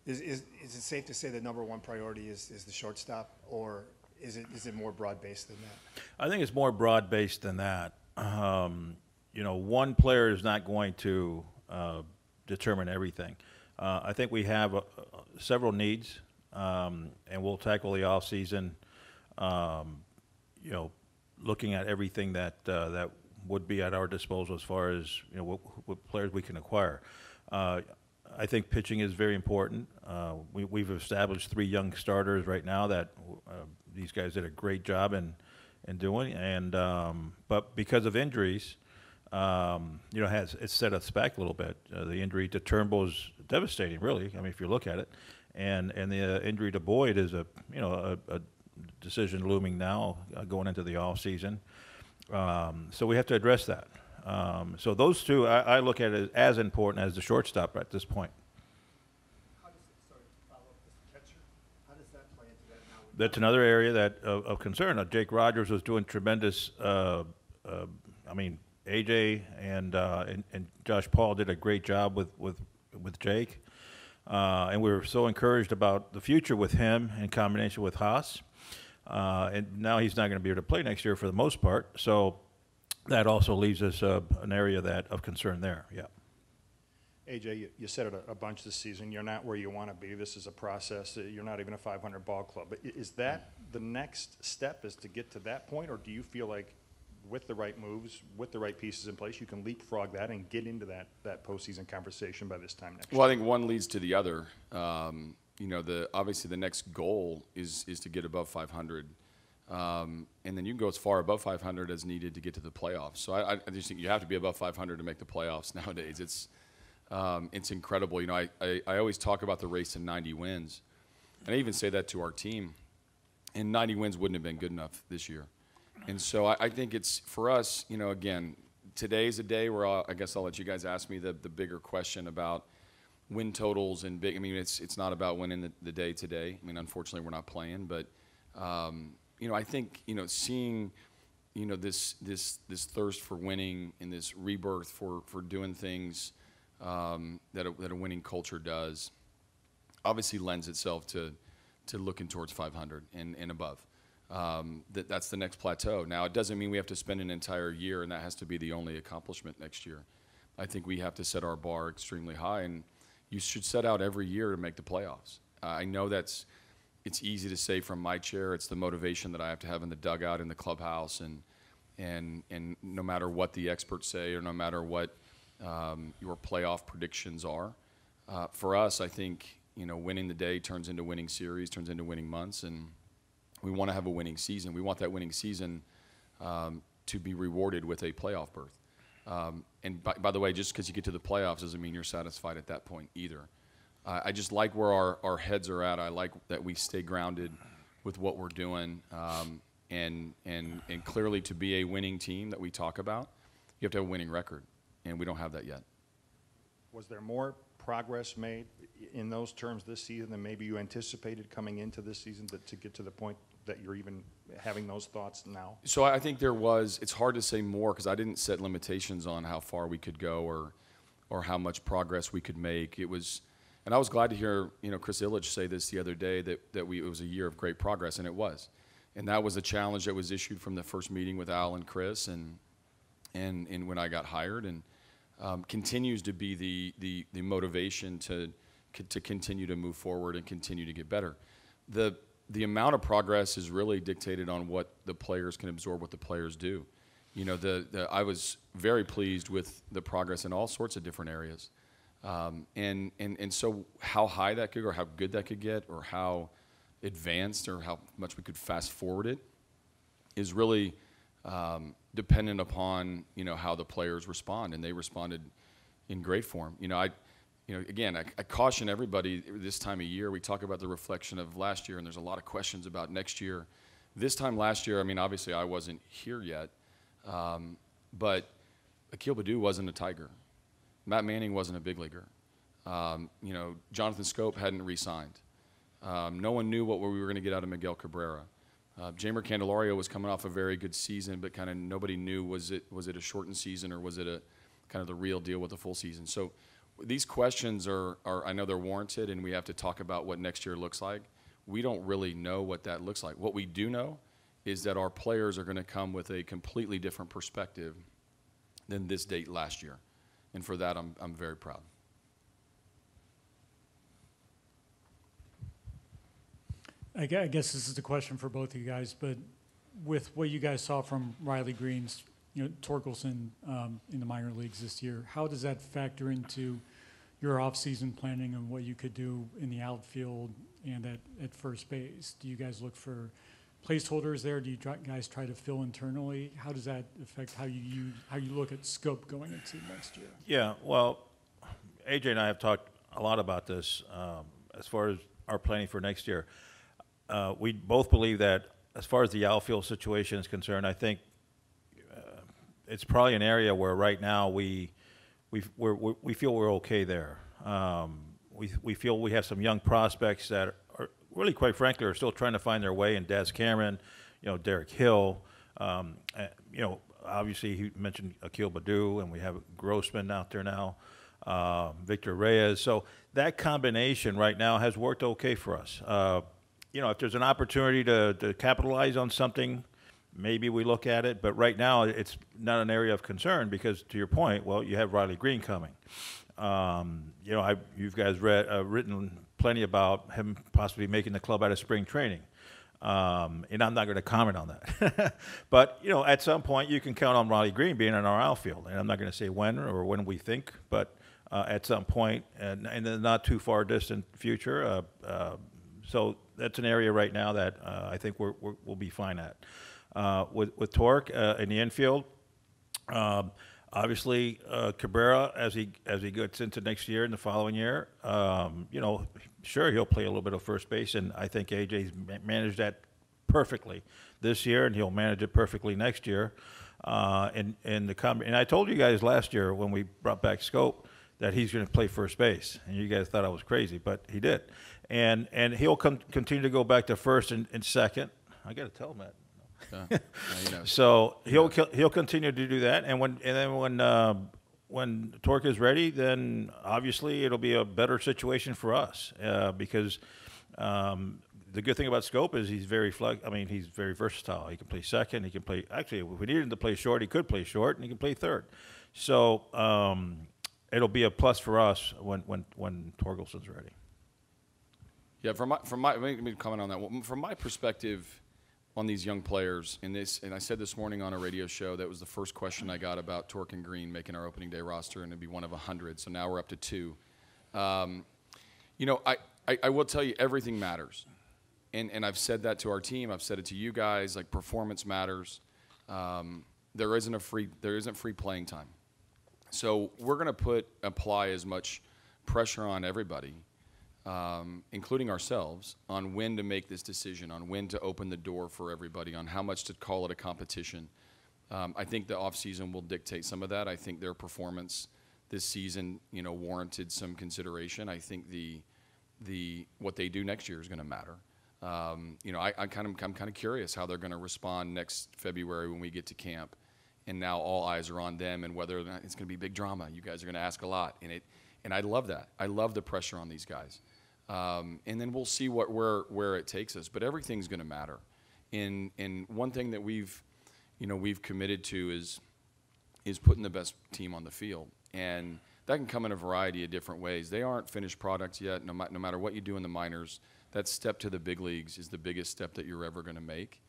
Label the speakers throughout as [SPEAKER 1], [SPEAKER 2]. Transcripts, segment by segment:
[SPEAKER 1] Is it safe to say the number one priority is the shortstop, or is it more broad-based than that?
[SPEAKER 2] I think it's more broad-based than that. One player is not going to determine everything. I think we have several needs, and we'll tackle the offseason, looking at everything that would be at our disposal as far as what players we can acquire. I think pitching is very important. We've established 3 young starters right now that these guys did a great job in doing, and but because of injuries, it's set us back a little bit. The injury to Turnbull is devastating, really. I mean, if you look at it, and the injury to Boyd is a decision looming now going into the off season. So we have to address that. So those two, I look at it as important as the shortstop at this point.
[SPEAKER 1] How does it, sorry, follow up this catcher? How does that play into that now?
[SPEAKER 2] That's another area of concern. Jake Rogers was doing tremendous. A.J. and Josh Paul did a great job with Jake, and we were so encouraged about the future with him in combination with Haas. And now he's not going to be able to play next year for the most part. So that also leaves us an area of concern there. Yeah.
[SPEAKER 3] A.J., you said it a bunch this season. You're not where you want to be. This is a process. You're not even a 500 ball club. But is that the next step, is to get to that point, or do you feel like with the right moves, with the right pieces in place, you can leapfrog that and get into that postseason conversation by this time next year?
[SPEAKER 4] Well, I think one leads to the other. Obviously the next goal is to get above 500. And then you can go as far above 500 as needed to get to the playoffs. So I just think you have to be above 500 to make the playoffs nowadays. It's incredible. I always talk about the race to 90 wins. And I even say that to our team. And 90 wins wouldn't have been good enough this year. And so I think it's, for us, again, today's a day where I guess I'll let you guys ask me the bigger question about win totals and big. I mean, it's not about winning the day today. I mean, unfortunately, we're not playing. But, I think, seeing, this thirst for winning and this rebirth for doing things that a winning culture does obviously lends itself to looking towards 500 and above. That's the next plateau. Now, it doesn't mean we have to spend an entire year, and that has to be the only accomplishment next year. I think we have to set our bar extremely high, and you should set out every year to make the playoffs. I know it's easy to say from my chair. It's the motivation that I have to have in the dugout, in the clubhouse, and no matter what the experts say or no matter what your playoff predictions are. For us, I think, winning the day turns into winning series, turns into winning months, and we want to have a winning season. We want that winning season to be rewarded with a playoff berth. And by the way, just because you get to the playoffs doesn't mean you're satisfied at that point either. I just like where our heads are at. I like that we stay grounded with what we're doing. And clearly, to be a winning team that we talk about, you have to have a winning record, and we don't have that yet.
[SPEAKER 3] Was there more progress made in those terms this season than maybe you anticipated coming into this season to get to the point that you're even having those thoughts now? So
[SPEAKER 4] I think there was. It's hard to say more because I didn't set limitations on how far we could go or how much progress we could make. It was, and I was glad to hear Chris Ilitch say this the other day that it was a year of great progress, and it was. And that was a challenge that was issued from the first meeting with Al and Chris and when I got hired, and continues to be the motivation to continue to move forward and continue to get better. The amount of progress is really dictated on what the players can absorb, what the players do. I was very pleased with the progress in all sorts of different areas. And so how high that could go, or how good that could get, or how advanced or how much we could fast forward it is really dependent upon how the players respond, and they responded in great form. Again, I caution everybody this time of year. We talk about the reflection of last year, and there's a lot of questions about next year. This time last year, I mean, obviously I wasn't here yet, but Akil Baddoo wasn't a Tiger. Matt Manning wasn't a big leaguer. Jonathan Scope hadn't re-signed. No one knew what we were going to get out of Miguel Cabrera. Jeimer Candelario was coming off a very good season, but kind of nobody knew was it a shortened season or was it a kind of the real deal with a full season. So these questions are I know they're warranted, and we have to talk about what next year looks like. We don't really know what that looks like. What we do know is that our players are going to come with a completely different perspective than this date last year, and for that I'm very proud.
[SPEAKER 5] I guess this is a question for both of you guys, but with what you guys saw from Riley Green's, Torkelson in the minor leagues this year, how does that factor into your off-season planning and what you could do in the outfield and at first base? Do you guys look for placeholders there? Do you guys try to fill internally? How does that affect how you look at scope going into next year?
[SPEAKER 2] Yeah, well, AJ and I have talked a lot about this as far as our planning for next year. We both believe that as far as the outfield situation is concerned, I think it's probably an area where right now we feel we're okay there. We feel we have some young prospects that are really, quite frankly, are still trying to find their way in Daz Cameron, Derek Hill. Obviously he mentioned Akil Baddoo, and we have Grossman out there now, Victor Reyes. So that combination right now has worked okay for us. If there's an opportunity to capitalize on something, maybe we look at it. But right now, it's not an area of concern because, to your point, well, you have Riley Green coming. You guys written plenty about him possibly making the club out of spring training. And I'm not going to comment on that. But, at some point, you can count on Riley Green being in our outfield. And I'm not going to say when or when we think, but at some point, and in the not too far distant future. So that's an area right now that I think we'll be fine at. With Torque in the infield, obviously Cabrera, as he gets into next year and the following year, sure, he'll play a little bit of first base, and I think AJ's managed that perfectly this year, and he'll manage it perfectly next year. And I told you guys last year when we brought back Scope that he's going to play first base, and you guys thought I was crazy, but he did. And he'll continue to go back to first and second. I got to tell him that. So he'll continue to do that, and when Torque is ready, then obviously it'll be a better situation for us because the good thing about Scope is he's very he's very versatile. He can play second. He can play. Actually, if we needed him to play short, he could play short, and he can play third. So it'll be a plus for us when Torkelson's ready.
[SPEAKER 4] Yeah, let me comment on that. From my perspective on these young players, and I said this morning on a radio show, that was the first question I got about Torque and Green making our opening day roster, and it'd be one of 100. So now we're up to 2. I will tell you, everything matters, and I've said that to our team. I've said it to you guys. Like, performance matters. There isn't free playing time, so we're going to apply as much pressure on everybody, including ourselves, on when to make this decision, on when to open the door for everybody, on how much to call it a competition. I think the offseason will dictate some of that. I think their performance this season, warranted some consideration. I think what they do next year is going to matter. I'm kind of curious how they're going to respond next February when we get to camp, and now all eyes are on them and whether or not it's going to be big drama. You guys are going to ask a lot, and I love that. I love the pressure on these guys. And then we'll see where it takes us. But everything's going to matter. And one thing that we've committed to is putting the best team on the field. And that can come in a variety of different ways. They aren't finished products yet. No matter what you do in the minors, that step to the big leagues is the biggest step that you're ever going to make.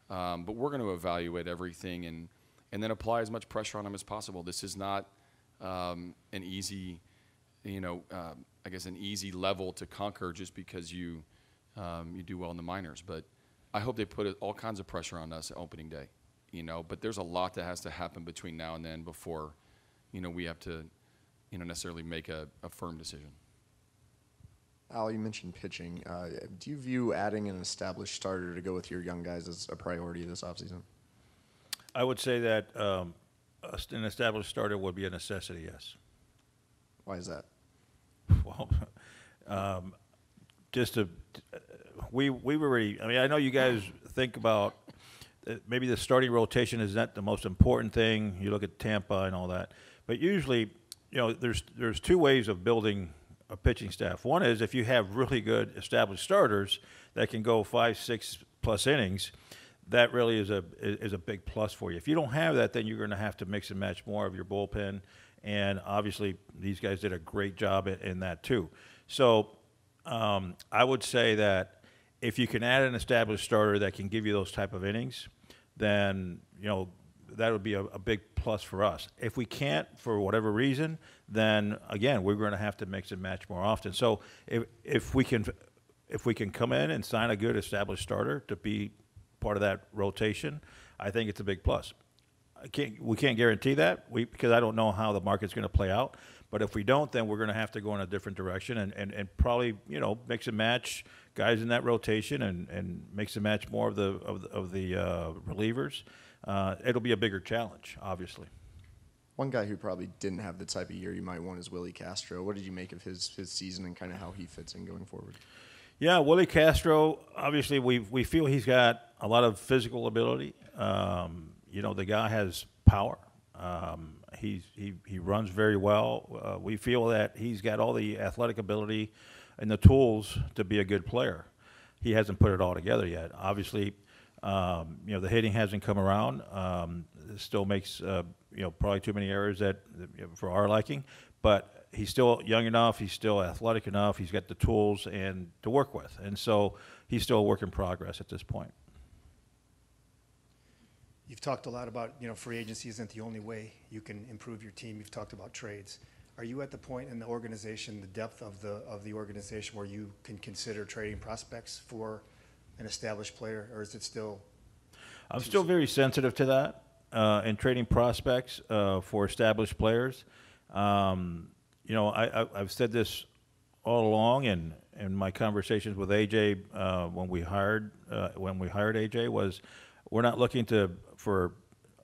[SPEAKER 4] But we're going to evaluate everything and then apply as much pressure on them as possible. This is not an easy an easy level to conquer just because you do well in the minors. But I hope they put all kinds of pressure on us at opening day, But there's a lot that has to happen between now and then before, we have to, necessarily make a firm decision.
[SPEAKER 6] Al, you mentioned pitching. Do you view adding an established starter to go with your young guys as a priority this offseason?
[SPEAKER 2] I would say that an established starter would be a necessity, yes.
[SPEAKER 6] Why is that?
[SPEAKER 2] Well, we've already. I know you guys think about maybe the starting rotation is not the most important thing. You look at Tampa and all that, but usually there's two ways of building a pitching staff. One is if you have really good established starters that can go 5, 6+ innings, that really is a big plus for you. If you don't have that, then you're going to have to mix and match more of your bullpen, and obviously these guys did a great job in that too. So I would say that if you can add an established starter that can give you those type of innings, then that would be a big plus for us. If we can't, for whatever reason, then again we're going to have to mix and match more often. So if we can come in and sign a good established starter to be part of that rotation, I think it's a big plus. We can't guarantee that because I don't know how the market's going to play out. But if we don't, then we're going to have to go in a different direction and probably mix and match guys in that rotation and mix and match more of the relievers. It'll be a bigger challenge, obviously.
[SPEAKER 6] One guy who probably didn't have the type of year you might want is Willy Castro. What did you make of his season and kind of how he fits in going forward?
[SPEAKER 2] Yeah, Willy Castro, obviously we feel he's got a lot of physical ability. The guy has power. He runs very well. We feel that he's got all the athletic ability and the tools to be a good player. He hasn't put it all together yet. Obviously, the hitting hasn't come around. It still makes probably too many errors for our liking, but he's still young enough. He's still athletic enough. He's got the tools and to work with, and so he's still a work in progress at this point.
[SPEAKER 1] You've talked a lot about, free agency isn't the only way you can improve your team. You've talked about trades. Are you at the point in the organization, the depth of the organization, where you can consider trading prospects for an established player, or is it still?
[SPEAKER 2] I'm still very sensitive to that and trading prospects for established players. I've said this all along, and in my conversations with A.J. When we hired A.J. was, we're not looking for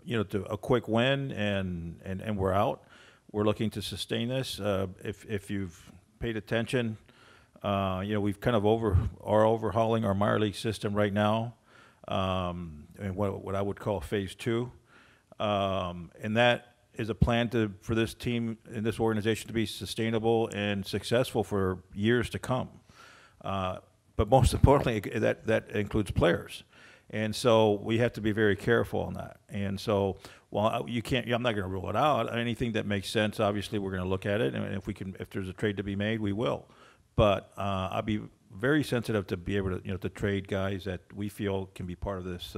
[SPEAKER 2] a quick win and we're out. We're looking to sustain this. If you've paid attention, we've kind of overhauling our minor league system right now, and what I would call phase 2, and that is a plan for this team and this organization to be sustainable and successful for years to come. But most importantly, that includes players. And so we have to be very careful on that. And so, while I'm not going to rule it out. Anything that makes sense, obviously, we're going to look at it. And if there's a trade to be made, we will. But I'll be very sensitive to be able to trade guys that we feel can be part of this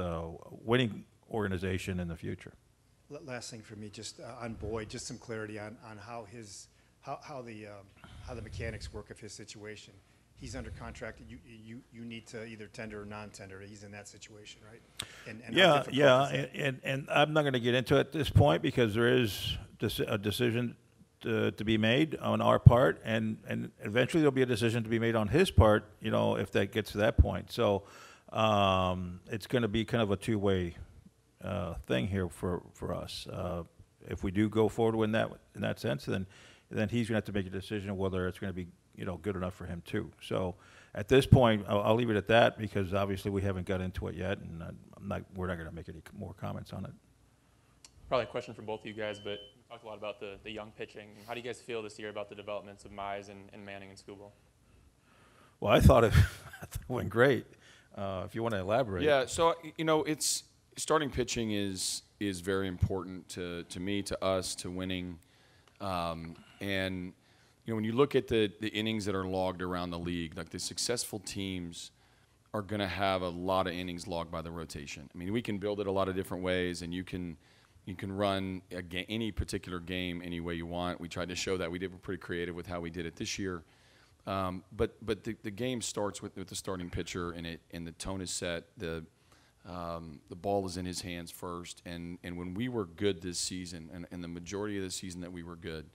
[SPEAKER 2] winning organization in the future.
[SPEAKER 1] Last thing for me, just on Boyd, just some clarity on how the mechanics work of his situation. He's under contract. You need to either tender or non-tender. He's in that situation, right?
[SPEAKER 2] And I'm not going to get into it at this point because there is a decision to be made on our part, and eventually there'll be a decision to be made on his part. If that gets to that point. So it's going to be kind of a two-way thing here for us. If we do go forward in that sense, then he's going to have to make a decision whether it's going to be good enough for him too. So at this point, I'll leave it at that because obviously we haven't got into it yet, and we're not going to make any more comments on it.
[SPEAKER 7] Probably a question for both of you guys, but we talked a lot about the young pitching. How do you guys feel this year about the developments of Mize and Manning and Skubal?
[SPEAKER 2] Well, I thought it went great. If you want to elaborate.
[SPEAKER 4] Yeah, so it's starting pitching is very important to me, to us, to winning, and when you look at the innings that are logged around the league, like the successful teams are going to have a lot of innings logged by the rotation. I mean, we can build it a lot of different ways, and you can run any particular game any way you want. We tried to show that. We're pretty creative with how we did it this year. But the game starts with the starting pitcher, and the tone is set. The ball is in his hands first. And when we were good this season, and the majority of the season that we were good,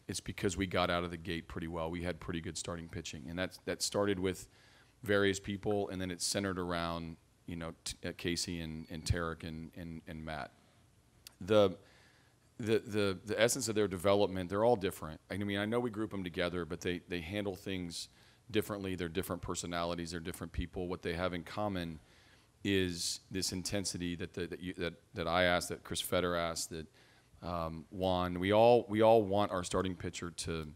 [SPEAKER 4] it's because we got out of the gate pretty well. We had pretty good starting pitching, and that started with various people, and then it's centered around Casey and Tarek and Matt. The essence of their development, they're all different. I mean, I know we group them together, but they handle things differently. They're different personalities. They're different people. What they have in common is this intensity that I asked, that Chris Fetter asked, that Juan. We all want our starting pitcher to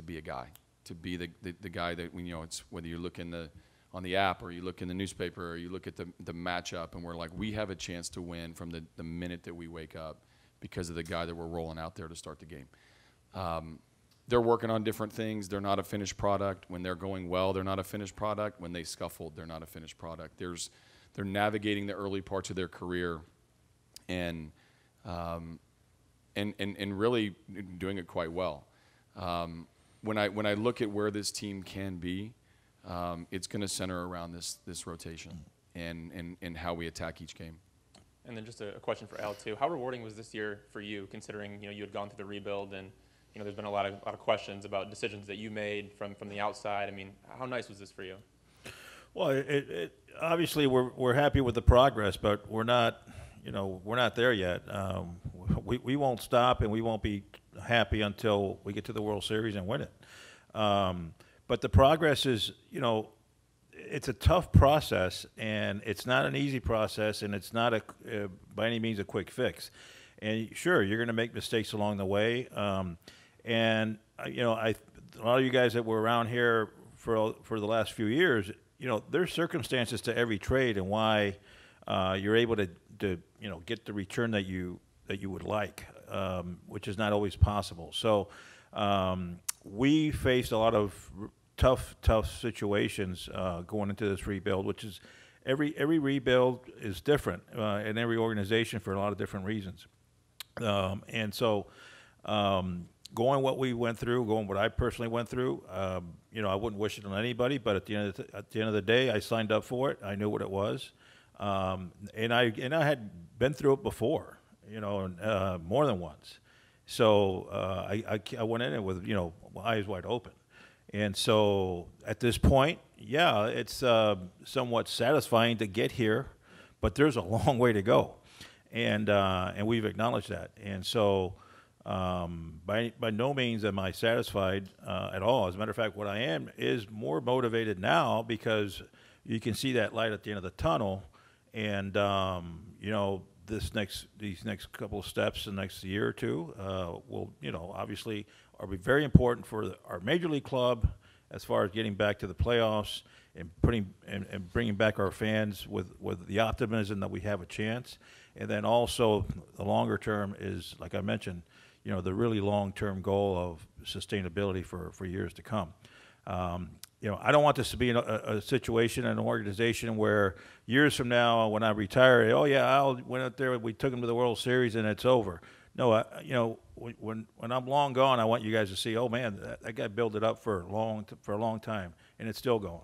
[SPEAKER 4] be a guy, to be the guy that it's whether you look on the app or you look in the newspaper or you look at the matchup and we're like, we have a chance to win from the minute that we wake up because of the guy that we're rolling out there to start the game. They're working on different things. They're not a finished product. When they're going well, they're not a finished product. When they scuffled, they're not a finished product. They're navigating the early parts of their career and really doing it quite well. When I look at where this team can be, it's going to center around this rotation and how we attack each game.
[SPEAKER 7] And then just a question for Al too. How rewarding was this year for you, considering you had gone through the rebuild and there's been a lot of questions about decisions that you made from the outside. I mean, how nice was this for you?
[SPEAKER 2] Well, it obviously we're happy with the progress, but we're not there yet. We won't stop, and we won't be happy until we get to the World Series and win it. But the progress is, it's a tough process, and it's not an easy process, and it's not by any means a quick fix. And sure, you're going to make mistakes along the way. And a lot of you guys that were around here for the last few years, there's circumstances to every trade and why you're able to get the return that you would like, which is not always possible. So we faced a lot of tough situations going into this rebuild, which is every rebuild is different in every organization for a lot of different reasons. And so going what we went through, going what I personally went through, I wouldn't wish it on anybody, but at the end of the day, I signed up for it. I knew what it was. And I had been through it before, more than once. So I went in it with eyes wide open, and so at this point, yeah, it's somewhat satisfying to get here, but there's a long way to go, and we've acknowledged that. And so by no means am I satisfied at all. As a matter of fact, what I am is more motivated now because you can see that light at the end of the tunnel. And these next couple of steps, the next year or two, will obviously are very important for our major league club as far as getting back to the playoffs and bringing back our fans with the optimism that we have a chance. And then also the longer term is, like I mentioned, the really long-term goal of sustainability for years to come. I don't want this to be a situation, an organization where years from now, when I retire, oh yeah, Al went out there, we took him to the World Series, and it's over. No, when I'm long gone, I want you guys to see, oh man, that guy built it up for a long time, and it's still going.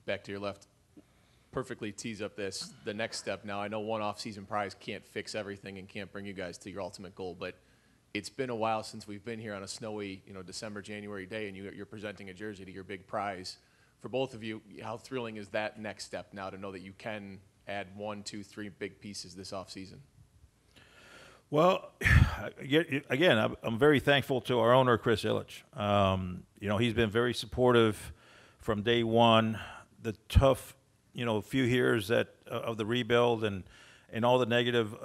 [SPEAKER 8] Back to your left. Perfectly tease up the next step. Now I know one off-season prize can't fix everything and can't bring you guys to your ultimate goal, but it's been a while since we've been here on a snowy, December, January day, and you're presenting a jersey to your big prize. For both of you, how thrilling is that next step now to know that you can add 1, 2, 3 big pieces this offseason?
[SPEAKER 2] Well, again, I'm very thankful to our owner, Chris Ilitch. He's been very supportive from day one. The tough, few years of the rebuild and all the negative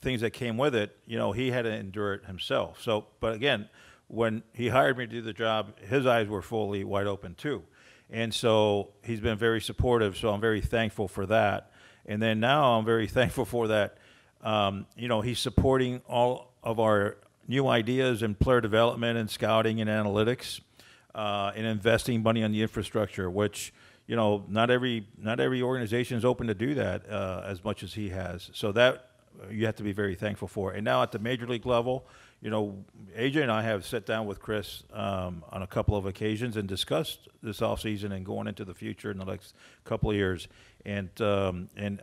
[SPEAKER 2] things that came with it, he had to endure it himself. So, but again, when he hired me to do the job, his eyes were fully wide open too. And so he's been very supportive, so I'm very thankful for that. And then now I'm very thankful for that, he's supporting all of our new ideas in player development and scouting and analytics, and investing money on the infrastructure, which, not every organization is open to do that as much as he has. So that you have to be very thankful for. And now at the major league level, A.J. and I have sat down with Chris on a couple of occasions and discussed this offseason and going into the future in the next couple of years. And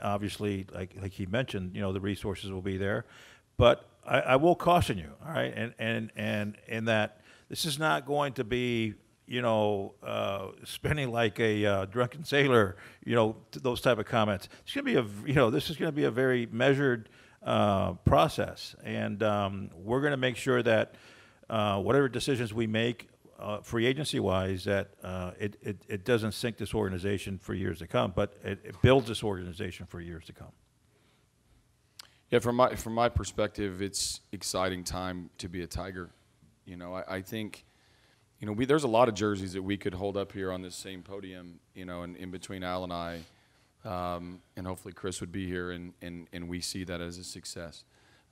[SPEAKER 2] obviously, like he mentioned, the resources will be there. But I will caution you, all right, and that this is not going to be spending like a drunken sailor, those type of comments. It's going to be this is going to be a very measured process, and we're going to make sure that whatever decisions we make, free agency wise, that it doesn't sink this organization for years to come, but it builds this organization for years to come.
[SPEAKER 4] Yeah, from my perspective, it's exciting time to be a Tiger. You know, I think, you know, there's a lot of jerseys that we could hold up here on this same podium, you know, and in between Al and I, and hopefully Chris would be here, and we see that as a success.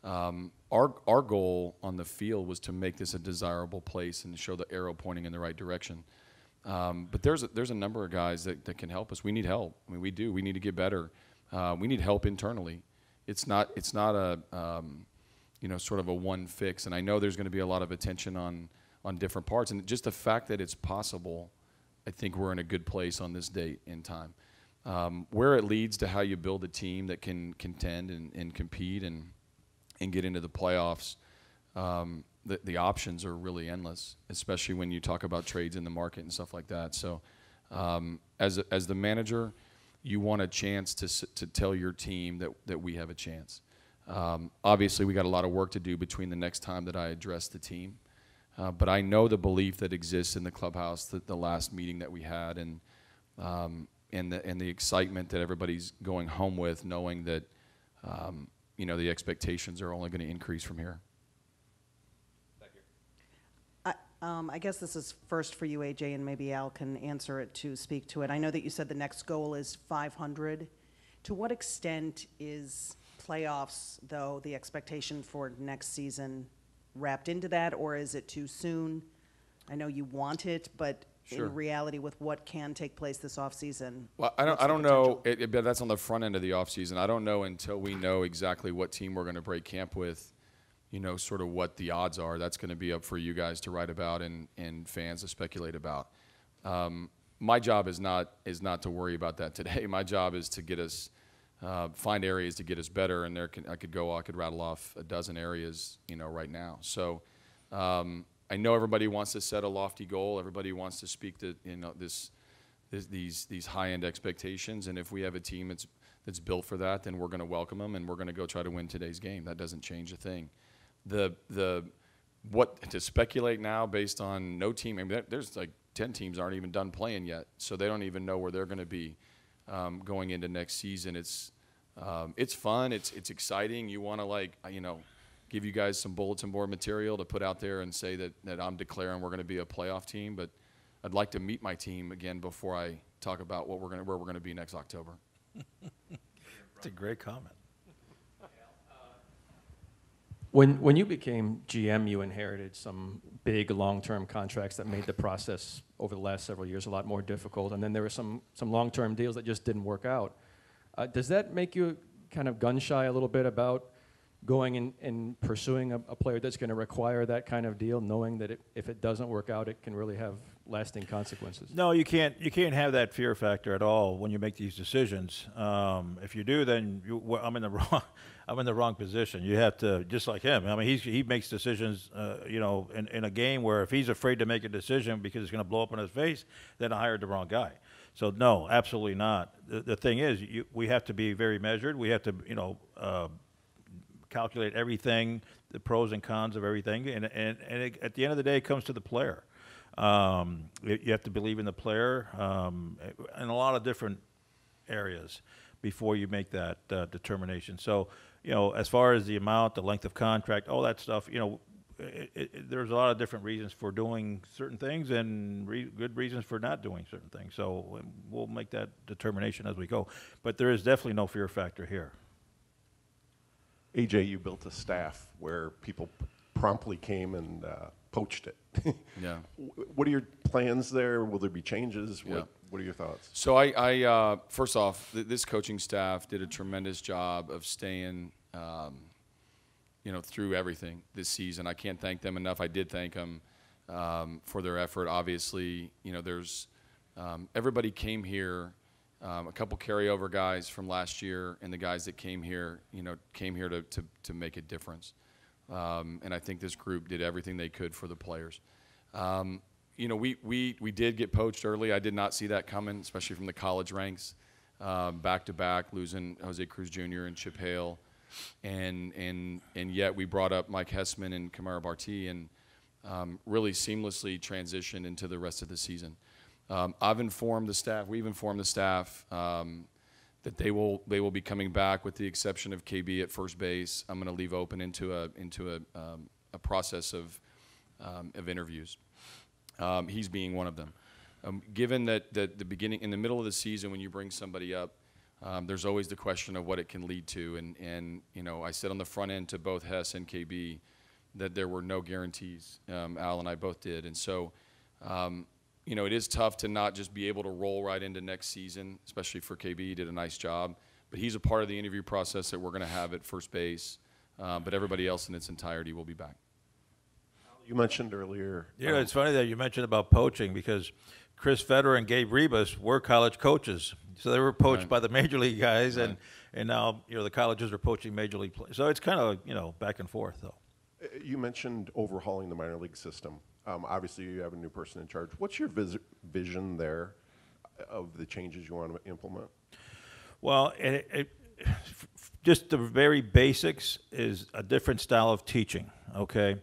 [SPEAKER 4] Our goal on the field was to make this a desirable place and to show the arrow pointing in the right direction. But there's a number of guys that can help us. We need help. I mean, we do. We need to get better. We need help internally. It's not a you know, sort of a one fix. And I know there's going to be a lot of attention on different parts. And just the fact that it's possible, I think we're in a good place on this date in time. Where it leads to how you build a team that can contend and compete and get into the playoffs, the options are really endless, especially when you talk about trades in the market and stuff like that. So as the manager, you want a chance to tell your team that we have a chance. Obviously, we got a lot of work to do between the next time that I address the team. But I know the belief that exists in the clubhouse, the last meeting that we had, and the excitement that everybody's going home with, knowing that you know, the expectations are only going to increase from here.
[SPEAKER 9] I guess this is first for you, AJ, and maybe Al can answer it to speak to it. I know that you said the next goal is 500. To what extent is playoffs, though, the expectation for next season wrapped into that, or is it too soon? I know you want it, but
[SPEAKER 4] Sure.
[SPEAKER 9] in reality, with what can take place this offseason?
[SPEAKER 4] Well, I don't know. But that's on the front end of the offseason. I don't know until we know exactly what team we're going to break camp with, you know, sort of what the odds are. That's going to be up for you guys to write about and fans to speculate about. My job is not to worry about that today. My job is to get us, find areas to get us better, and I could rattle off a dozen areas, you know, right now. So I know everybody wants to set a lofty goal. Everybody wants to speak to, you know, these high-end expectations. And if we have a team that's built for that, then we're going to welcome them, and we're going to go try to win today's game. That doesn't change a thing. What to speculate now based on no team. I mean, there's like 10 teams aren't even done playing yet, so they don't even know where they're going to be going into next season. It's fun. It's exciting. You want to, like, you know, give you guys some bulletin board material to put out there and say that I'm declaring we're going to be a playoff team, but I'd like to meet my team again before I talk about where we're going to be next October.
[SPEAKER 2] That's a great comment.
[SPEAKER 10] When you became GM, you inherited some big long-term contracts that made the process over the last several years a lot more difficult, and then there were some long-term deals that just didn't work out. Does that make you kind of gun-shy a little bit about going and pursuing a player that's going to require that kind of deal, knowing that if it doesn't work out, it can really have lasting consequences?
[SPEAKER 2] No, you can't have that fear factor at all when you make these decisions. If you do, then I'm in the wrong position. You have to, just like him. I mean, he makes decisions, you know, in a game where if he's afraid to make a decision because it's going to blow up in his face, then I hired the wrong guy. So no, absolutely not. The thing is, we have to be very measured. We have to, you know, calculate everything, the pros and cons of everything, and at the end of the day, it comes to the player. You have to believe in the player in a lot of different areas before you make that determination. So, you know, as far as the amount, the length of contract, all that stuff, you know, there's a lot of different reasons for doing certain things and good reasons for not doing certain things. So we'll make that determination as we go. But there is definitely no fear factor here.
[SPEAKER 11] AJ, you built a staff where people promptly came and poached it.
[SPEAKER 4] Yeah.
[SPEAKER 11] What are your plans there? Will there be changes?
[SPEAKER 4] Yeah.
[SPEAKER 11] What are your thoughts?
[SPEAKER 4] So I first off, this coaching staff did a tremendous job of staying, you know, through everything this season. I can't thank them enough. I did thank them for their effort. Obviously, you know, there's everybody came here. A couple carryover guys from last year, and the guys that came here, you know, came here to make a difference. And I think this group did everything they could for the players. You know, we did get poached early. I did not see that coming, especially from the college ranks, back to back, losing Jose Cruz Jr. and Chip Hale, and yet we brought up Mike Hessman and Kamara Barti, and really seamlessly transitioned into the rest of the season. I've informed the staff. We've informed the staff that they will be coming back with the exception of KB at first base. I'm going to leave open into a process of interviews. He's being one of them. Given that the beginning, in the middle of the season, when you bring somebody up, there's always the question of what it can lead to. And you know, I said on the front end to both Hess and KB that there were no guarantees. Al and I both did. And so, you know, it is tough to not just be able to roll right into next season, especially for KB. He did a nice job. But he's a part of the interview process that we're going to have at first base. But everybody else in its entirety will be back.
[SPEAKER 11] You mentioned earlier.
[SPEAKER 2] Yeah, it's funny that you mentioned about poaching because Chris Federer and Gabe Rebus were college coaches. So they were poached by the major league guys, and now, you know, the colleges are poaching major league players. So it's kind of, you know, back and forth, though.
[SPEAKER 11] You mentioned overhauling the minor league system. Obviously, you have a new person in charge. What's your vision there of the changes you want to implement?
[SPEAKER 2] Well, just the very basics is a different style of teaching, okay?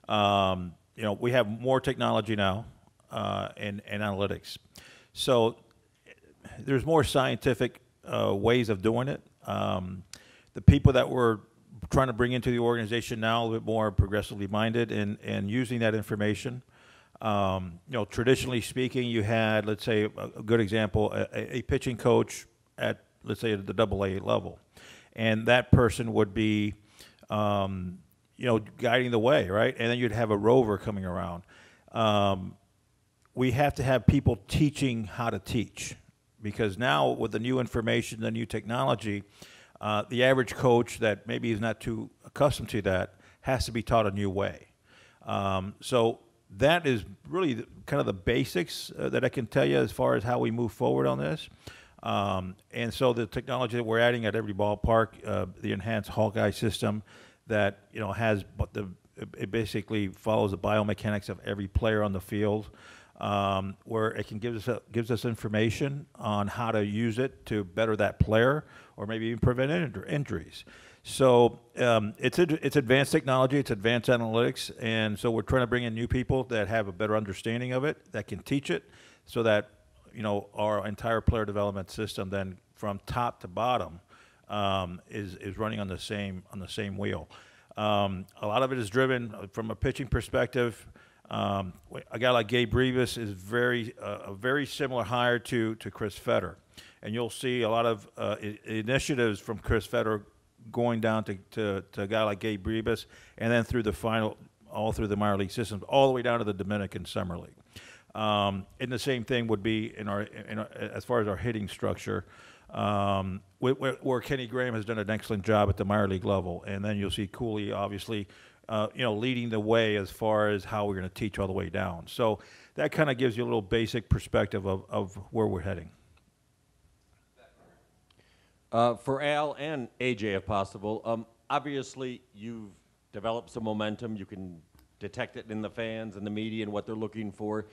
[SPEAKER 2] You know, we have more technology now and analytics. So there's more scientific ways of doing it. The people that we're trying to bring into the organization now a little bit more progressively minded and using that information. You know, traditionally speaking, you had, let's say, a good example, a pitching coach at, let's say, at the AA level. And that person would be, you know, guiding the way, right? And then you'd have a rover coming around. We have to have people teaching how to teach, because now with the new information, the new technology, the average coach that maybe is not too accustomed to that has to be taught a new way. So that is really kind of the basics that I can tell you as far as how we move forward on this. And so the technology that we're adding at every ballpark, the enhanced Hawkeye system that, you know, has, but it basically follows the biomechanics of every player on the field, where it can gives us information on how to use it to better that player or maybe even prevent injuries. So it's advanced technology, it's advanced analytics, and so we're trying to bring in new people that have a better understanding of it, that can teach it, so that, you know, our entire player development system then from top to bottom is running on the same wheel. A lot of it is driven from a pitching perspective. A guy like Gabe Rebus is a very similar hire to Chris Federer, and you'll see a lot of initiatives from Chris Federer going down to a guy like Gabe Rebus, and then through the final, all through the minor league system, all the way down to the Dominican Summer League. And the same thing would be in our as far as our hitting structure, where Kenny Graham has done an excellent job at the minor league level, and then you'll see Cooley obviously, you know, leading the way as far as how we're going to teach all the way down. So that kind of gives you a little basic perspective of where we're heading.
[SPEAKER 12] For Al and AJ, if possible, obviously you've developed some momentum. You can detect it in the fans and the media and what they're looking for.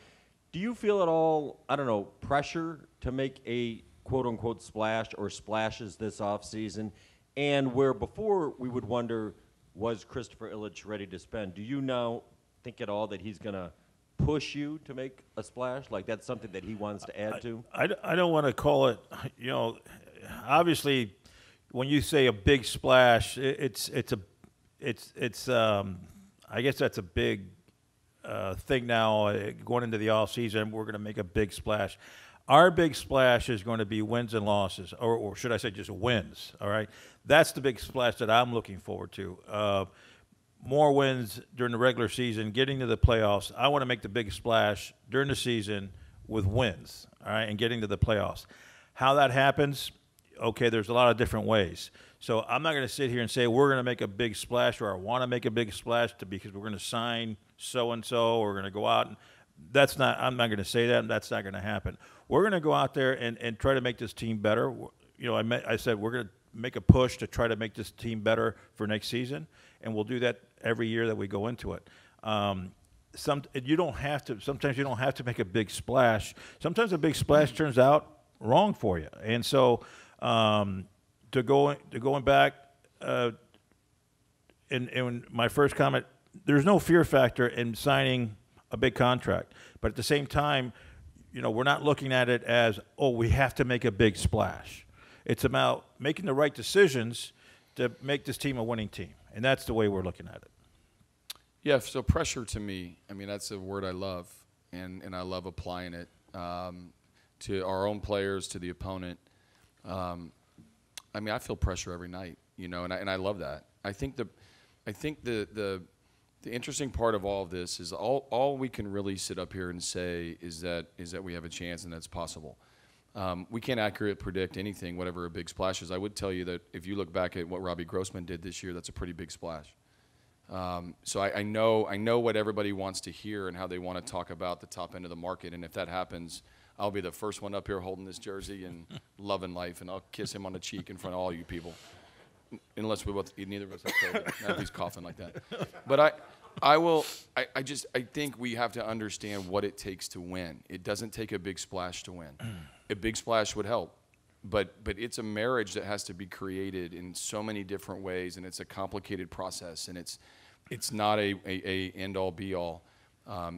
[SPEAKER 12] Do you feel at all, I don't know, pressure to make a quote-unquote splash or splashes this offseason? And where before we would wonder, was Christopher Ilitch ready to spend? Do you now think at all that he's going to push you to make a splash? Like that's something that he wants to add to?
[SPEAKER 2] I don't want to call it, you know, obviously when you say a big splash, I guess that's a big thing now going into the offseason. We're going to make a big splash. Our big splash is going to be wins and losses, or should I say just wins, all right? That's the big splash that I'm looking forward to. More wins during the regular season, getting to the playoffs. I want to make the big splash during the season with wins, all right, and getting to the playoffs. How that happens, okay, there's a lot of different ways. So I'm not going to sit here and say we're going to make a big splash or I want to make a big splash because we're going to sign so-and-so or we're going to go out. And I'm not going to say that, and that's not going to happen. We're going to go out there and try to make this team better. You know, I said we're going to make a push to try to make this team better for next season, and we'll do that every year that we go into it. Sometimes you don't have to make a big splash. Sometimes a big splash turns out wrong for you. And so going back in my first comment, there's no fear factor in signing a big contract. But at the same time, you know, we're not looking at it as, oh, we have to make a big splash. It's about making the right decisions to make this team a winning team, and that's the way we're looking at it.
[SPEAKER 4] Yeah, so pressure to me, I mean, that's a word I love, and I love applying it to our own players, to the opponent. I mean, I feel pressure every night, and I love that. I think the interesting part of all of this is all we can really sit up here and say is that we have a chance and that's possible. We can't accurately predict anything, whatever a big splash is. I would tell you that if you look back at what Robbie Grossman did this year, that's a pretty big splash. So I know what everybody wants to hear and how they want to talk about the top end of the market, and if that happens, I'll be the first one up here holding this jersey and loving life, and I'll kiss him on the cheek in front of all you people, unless neither of us have COVID. Not if he's coughing like that. But I think we have to understand what it takes to win. It doesn't take a big splash to win. A big splash would help, but it's a marriage that has to be created in so many different ways, and it's a complicated process, and it's not a end-all, be-all.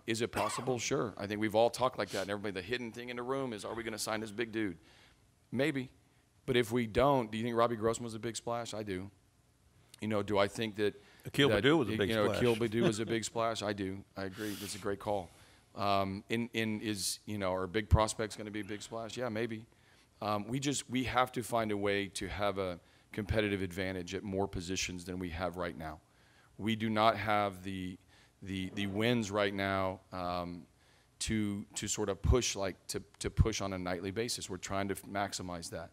[SPEAKER 4] Is it possible? Sure. I think we've all talked like that, and everybody, the hidden thing in the room is, are we going to sign this big dude? Maybe. But if we don't, do you think Robbie Grossman was a big splash? I do. Do I think that
[SPEAKER 2] Akil Baddoo was a big splash.
[SPEAKER 4] Akil Baddoo was a big splash? I do. I agree. That's a great call. Are big prospects going to be a big splash? Yeah, maybe. We have to find a way to have a competitive advantage at more positions than we have right now. We do not have the wins right now to sort of push to push on a nightly basis. We're trying to maximize that.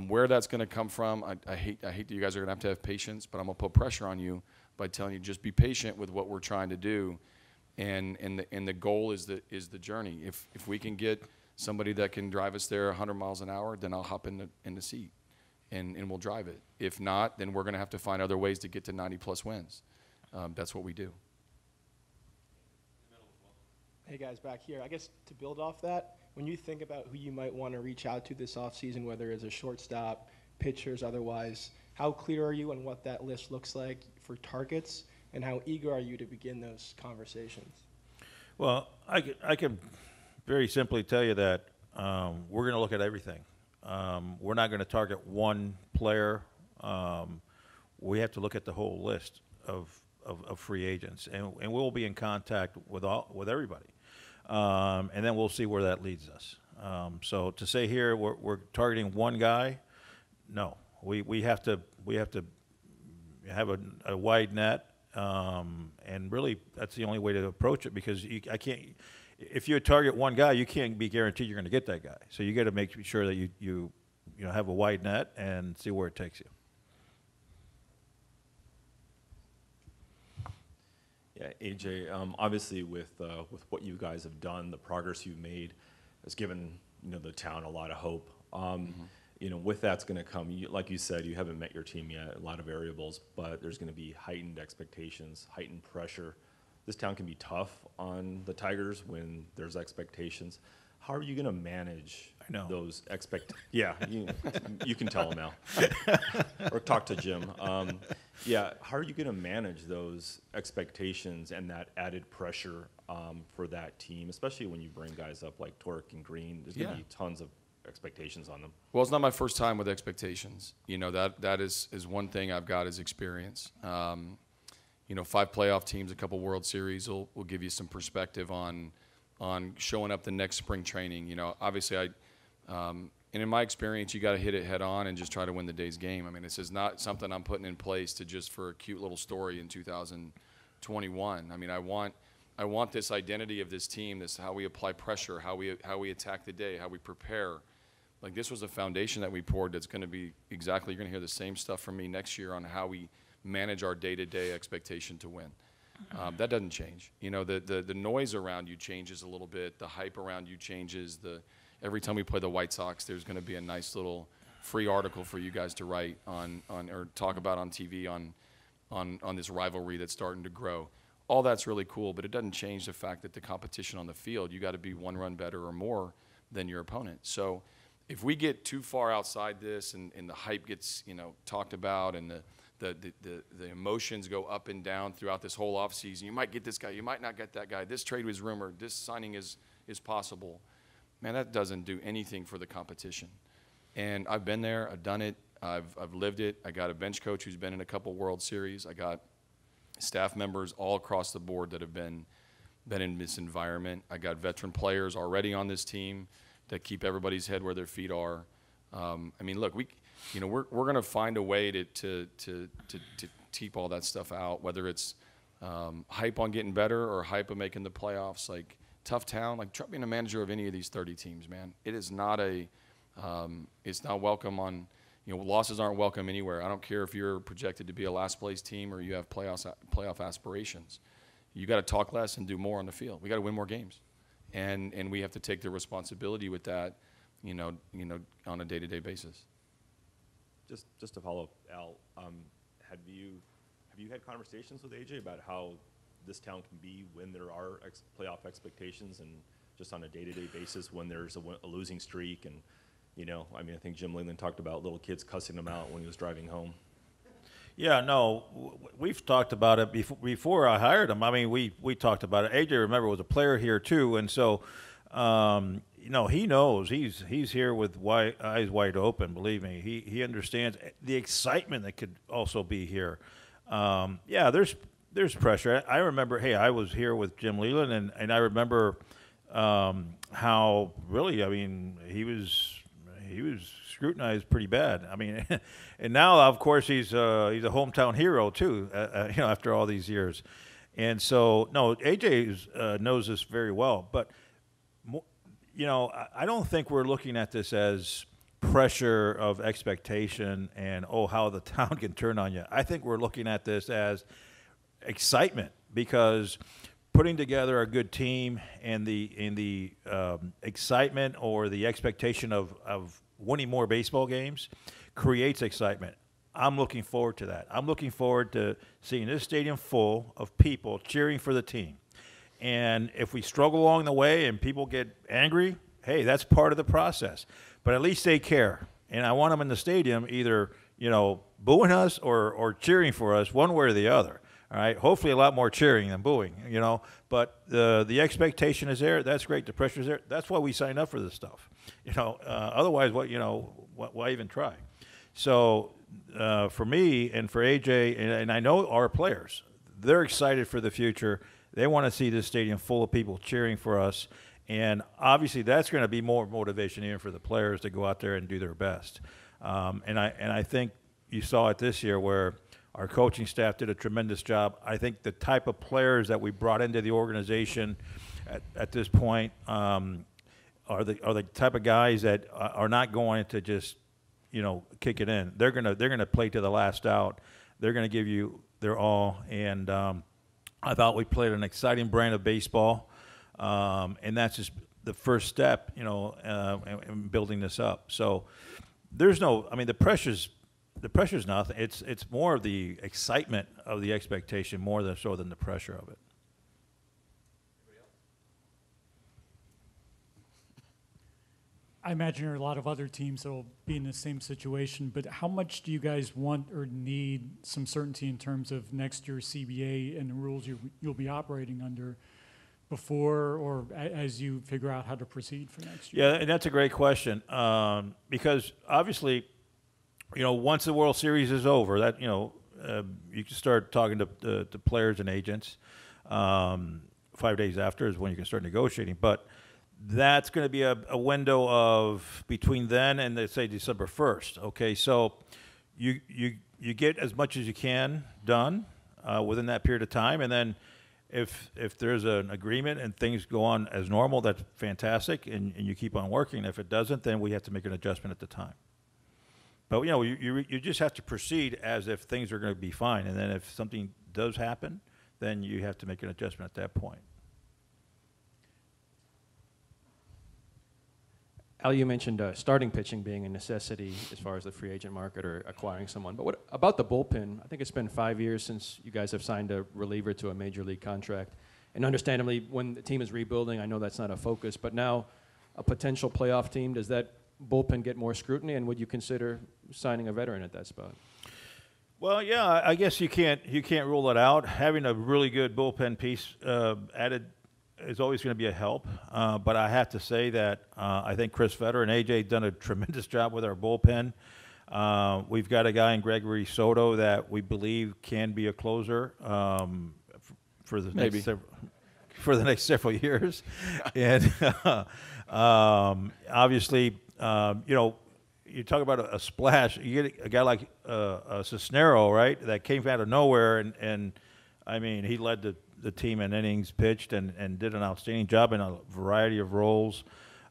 [SPEAKER 4] Where that's going to come from, I hate that you guys are going to have patience, but I'm going to put pressure on you by telling you just be patient with what we're trying to do, and the goal is the journey. If we can get somebody that can drive us there 100 miles an hour, then I'll hop in the seat, and we'll drive it. If not, then we're going to have to find other ways to get to 90-plus wins. That's what we do.
[SPEAKER 13] Hey guys, back here. I guess to build off that, when you think about who you might want to reach out to this offseason, whether it's a shortstop, pitchers, otherwise, how clear are you on what that list looks like for targets, and how eager are you to begin those conversations?
[SPEAKER 2] Well, I can very simply tell you that we're going to look at everything. We're not going to target one player. We have to look at the whole list of free agents, and we'll be in contact with everybody. And then we'll see where that leads us. So to say here we're targeting one guy, no. We have to have a wide net, and really that's the only way to approach it, because I can't. If you target one guy, you can't be guaranteed you're going to get that guy. So you got to make sure that you have a wide net and see where it takes you.
[SPEAKER 14] Yeah, AJ, obviously with what you guys have done, the progress you've made has given the town a lot of hope. With that's going to come, like you said, you haven't met your team yet, a lot of variables, but there's going to be heightened expectations, heightened pressure. This town can be tough on the Tigers when there's expectations. How are you going to manage those Yeah, you can tell them, Al. Or talk to Jim. How are you going to manage those expectations and that added pressure for that team, especially when you bring guys up like Torque and Green? There's going to be tons of expectations on them.
[SPEAKER 4] Well, it's not my first time with expectations. That is one thing I've got is experience. 5 playoff teams, a couple World Series will give you some perspective on showing up the next spring training. Obviously and in my experience, you got to hit it head on and just try to win the day's game. I mean, this is not something I'm putting in place to just for a cute little story in 2021. I mean, I want this identity of this team, this how we apply pressure, how we attack the day, how we prepare. Like, this was a foundation that we poured that's going to be exactly, you're going to hear the same stuff from me next year on how we manage our day-to-day expectation to win. That doesn't change. The noise around you changes a little bit. The hype around you changes. Every time we play the White Sox, there's going to be a nice little free article for you guys to write on or talk about on TV on this rivalry that's starting to grow. All that's really cool, but it doesn't change the fact that the competition on the field, you got to be one run better or more than your opponent. So if we get too far outside this and the hype gets talked about and the emotions go up and down throughout this whole offseason, you might get this guy, you might not get that guy, this trade was rumored, this signing is possible. Man, that doesn't do anything for the competition. And I've been there. I've done it. I've lived it. I got a bench coach who's been in a couple World Series. I got staff members all across the board that have been in this environment. I got veteran players already on this team that keep everybody's head where their feet are. I mean, look, we're going to find a way to keep all that stuff out, whether it's hype on getting better or hype of making the playoffs. Like, tough town, like, try being a manager of any of these 30 teams, man. It is not it's not welcome on, losses aren't welcome anywhere. I don't care if you're projected to be a last place team or you have playoff aspirations. You got to talk less and do more on the field. We got to win more games, and we have to take the responsibility with that, on a day-to-day basis.
[SPEAKER 14] Just to follow up, Al, have you had conversations with AJ about how this town can be when there are playoff expectations and just on a day-to-day basis when there's a losing streak? And I think Jim Leland talked about little kids cussing him out when he was driving home.
[SPEAKER 2] Yeah, no, we've talked about it before I hired him. I mean, we talked about it. AJ, remember, was a player here too, and so he knows he's here with eyes wide open. Believe me, he understands the excitement that could also be here. Yeah, there's pressure. I remember, hey, I was here with Jim Leland, and I remember how really, I mean, he was scrutinized pretty bad. I mean, and now, of course, he's a hometown hero too. After all these years, and so no, AJ knows this very well. But I don't think we're looking at this as pressure of expectation and how the town can turn on you. I think we're looking at this as excitement, because putting together a good team and the excitement or the expectation of winning more baseball games creates excitement. I'm looking forward to that. I'm looking forward to seeing this stadium full of people cheering for the team. And if we struggle along the way and people get angry, hey, that's part of the process. But at least they care. And I want them in the stadium either, booing us or cheering for us, one way or the other. All right, hopefully a lot more cheering than booing, But the expectation is there. That's great. The pressure is there. That's why we sign up for this stuff. Otherwise, why even try? So for me and for AJ, and I know our players, they're excited for the future. They want to see this stadium full of people cheering for us. And obviously that's going to be more motivation even for the players to go out there and do their best. And I think you saw it this year where our coaching staff did a tremendous job. I think the type of players that we brought into the organization at this point are the type of guys that are not going to just, kick it in. They're gonna play to the last out. They're gonna give you their all. And I thought we played an exciting brand of baseball, and that's just the first step, in building this up. So there's the pressure's nothing. It's more of the excitement of the expectation more than the pressure of it.
[SPEAKER 5] I imagine there are a lot of other teams that will be in the same situation, but how much do you guys want or need some certainty in terms of next year's CBA and the rules you'll be operating under before or as you figure out how to proceed for next year?
[SPEAKER 2] Yeah, and that's a great question, because obviously, once the World Series is over, that you can start talking to players and agents. 5 days after is when you can start negotiating, but that's going to be a window of between then and let's say December 1st. Okay, so you get as much as you can done within that period of time, and then if there's an agreement and things go on as normal, that's fantastic, and you keep on working. If it doesn't, then we have to make an adjustment at the time. But you just have to proceed as if things are going to be fine, and then if something does happen, then you have to make an adjustment at that point.
[SPEAKER 10] Al, you mentioned starting pitching being a necessity as far as the free agent market or acquiring someone. But what about the bullpen? I think it's been 5 years since you guys have signed a reliever to a major league contract. And understandably, when the team is rebuilding, I know that's not a focus. But now, a potential playoff team, does that bullpen get more scrutiny? And would you consider signing a veteran at that spot?
[SPEAKER 2] Well, yeah, I guess you can't rule it out. Having a really good bullpen piece added is always going to be a help, but I have to say that I think Chris Fetter and A.J. done a tremendous job with our bullpen. We've got a guy in Gregory Soto that we believe can be a closer for the next several years, and obviously, you talk about a splash. You get a guy like Cisnero, right? That came out of nowhere, and I mean, he led the team in innings pitched and did an outstanding job in a variety of roles.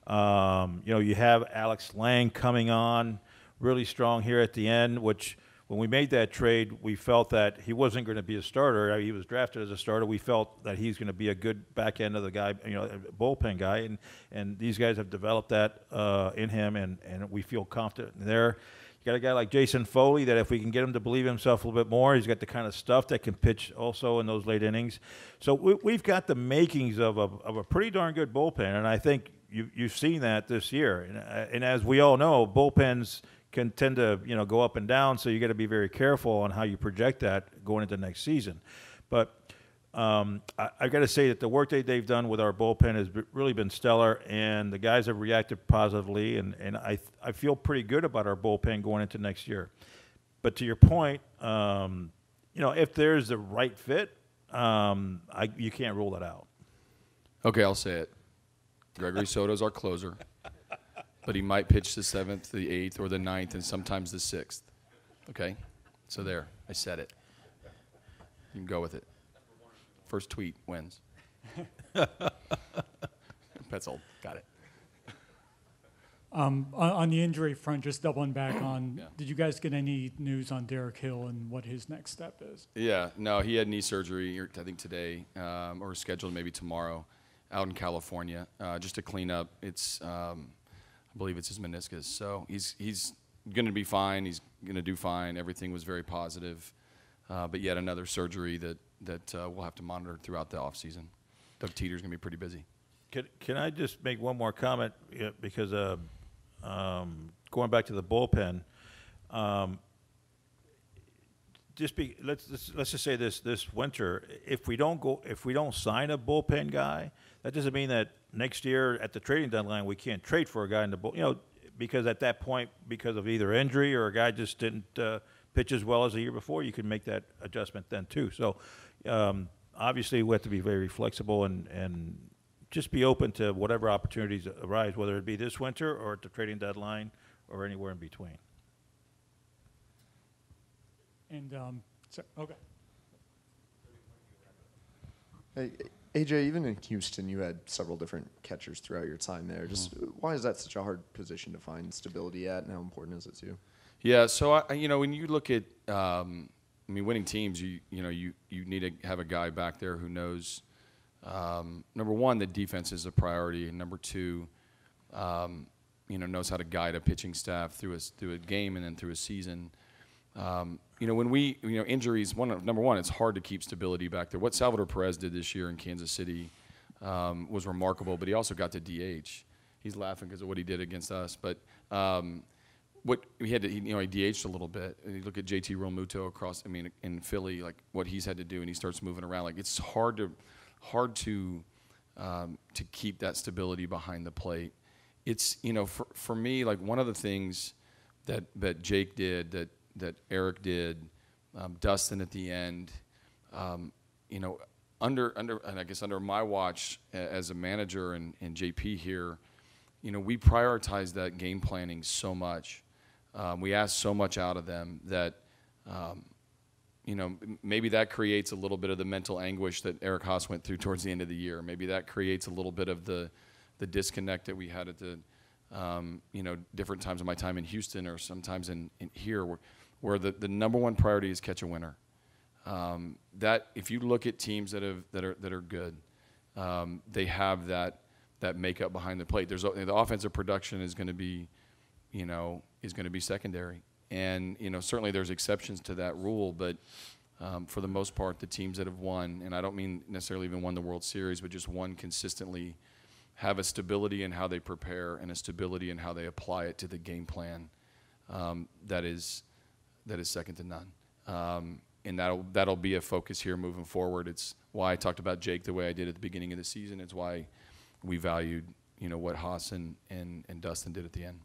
[SPEAKER 2] You have Alex Lang coming on really strong here at the end, which when we made that trade, we felt that he wasn't going to be a starter. He was drafted as a starter. We felt that he's going to be a good back end of the guy, bullpen guy, and these guys have developed that in him, and we feel confident there. You got a guy like Jason Foley that if we can get him to believe himself a little bit more, he's got the kind of stuff that can pitch also in those late innings. So we've got the makings of a pretty darn good bullpen, and I think you've seen that this year. And as we all know, bullpens can tend to go up and down, so you got to be very careful on how you project that going into next season. But I've got to say that the work that they've done with our bullpen has really been stellar, and the guys have reacted positively, and I feel pretty good about our bullpen going into next year. But to your point, if there's the right fit, you can't rule that out.
[SPEAKER 4] Okay, I'll say it. Gregory Soto's our closer, but he might pitch the 7th, the 8th, or the 9th, and sometimes the 6th. Okay? So there, I said it. You can go with it. First tweet wins. Petzold, got it.
[SPEAKER 5] On the injury front, just doubling back on,
[SPEAKER 4] Yeah.
[SPEAKER 5] did you guys get any news on Derek Hill and what his next step is?
[SPEAKER 4] Yeah, no, he had knee surgery, I think today, or scheduled maybe tomorrow, out in California, just to clean up. It's, I believe it's his meniscus. So he's going to be fine. He's going to do fine. Everything was very positive, but yet another surgery that we'll have to monitor throughout the offseason. Doug Teeter's going to be pretty busy.
[SPEAKER 2] Can I just make one more comment? Because going back to the bullpen, let's just say this winter, if we don't sign a bullpen guy, that doesn't mean that next year at the trading deadline we can't trade for a guy in the because at that point, because of either injury or a guy just didn't pitch as well as the year before, you can make that adjustment then too. So obviously we have to be very flexible and just be open to whatever opportunities arise, whether it be this winter or at the trading deadline or anywhere in between.
[SPEAKER 5] And okay.
[SPEAKER 6] Hey, AJ, even in Houston, you had several different catchers throughout your time there. Just why is that such a hard position to find stability at, and how important is it to you?
[SPEAKER 4] Yeah, so when you look at winning teams, you need to have a guy back there who knows. Number one, the defense is a priority, and number two, knows how to guide a pitching staff through a game and then through a season. When injuries, number one, it's hard to keep stability back there. What Salvador Perez did this year in Kansas City was remarkable, but he also got to DH. He's laughing because of what he did against us, but he DH'd a little bit. And you look at JT Realmuto in Philly, like what he's had to do, and he starts moving around. Like it's hard to keep that stability behind the plate. It's for me, like one of the things that Jake did, that Eric did, Dustin at the end, under my watch as a manager and JP here, we prioritize that game planning so much. We ask so much out of them that, maybe that creates a little bit of the mental anguish that Eric Haas went through towards the end of the year. Maybe that creates a little bit of the disconnect that we had at the, different times of my time in Houston or sometimes in here where the number one priority is catch a winner. That if you look at teams that are good, they have that makeup behind the plate. The offensive production is going to be, secondary, and certainly there's exceptions to that rule, but for the most part, the teams that have won, and I don't mean necessarily even won the World Series, but just won consistently, have a stability in how they prepare and a stability in how they apply it to the game plan that is second to none. and that'll be a focus here moving forward. It's why I talked about Jake the way I did at the beginning of the season. It's why we valued, what Haas and Dustin did at the end.